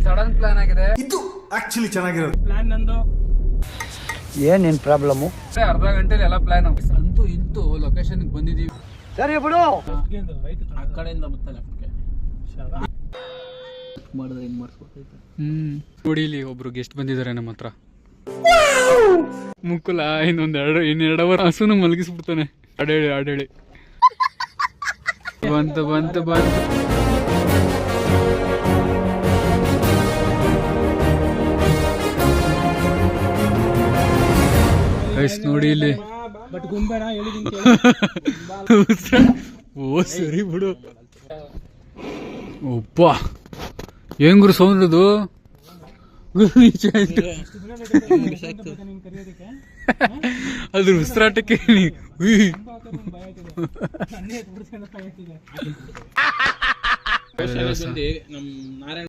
Sudden plan ಆಗಿದೆ. ಇದು actually ಚೆನ್ನಾಗಿರೋದು ಪ್ಲಾನ್ ನಂದು. ಏನೇನ್ ಪ್ರಾಬ್ಲಮ್? ಅರ್ಧ ಗಂಟೆಲಿ ಎಲ್ಲ ಪ್ಲಾನ್ ಅಂತೂ ಇಂತೂ ಲೊಕೇಶನ್ ಬಂದಿದೀವಿ. ಸರಿ ಬಿಡು. ಆ ಕಡೆಯಿಂದ ಮತ್ತೆ ಲೆಫ್ಟ್ಗೆ ಮಾಡಿದ್ರೆ ಹಿಂಗ್ ಮಾಡಿಸ್ಕೊತೈತೆ. ನೋಡಿ ಇಲ್ಲಿ ಒಬ್ರು ಗೆಸ್ಟ್ ಬಂದಿದ್ದಾರೆ ನಮ್ಮ ಹತ್ರ. ಮುಕ್ಕುಲ ಇನ್ನೆರಡು ಅವರ್ ಹಸುನು ಮಲಗಿಸ್ಬಿಡ್ತಾನೆ. ಆಡೇಳಿ ಬಂತು ನೋಡಿ ಇಲ್ಲಿ. ಬಟ್ ಗುಂಬೇನ ಹೇಳಿದೀನಿ. ಓ ಸರಿ ಬಿಡು. ಒಪ್ಪ ಏನ್ ಗುರು ಸೌಂಡ್ ಅದು? ಅದ್ರ ಉಸಿರಾಟಕ್ಕೆ ನಮ್ ನಾರಾಯಣ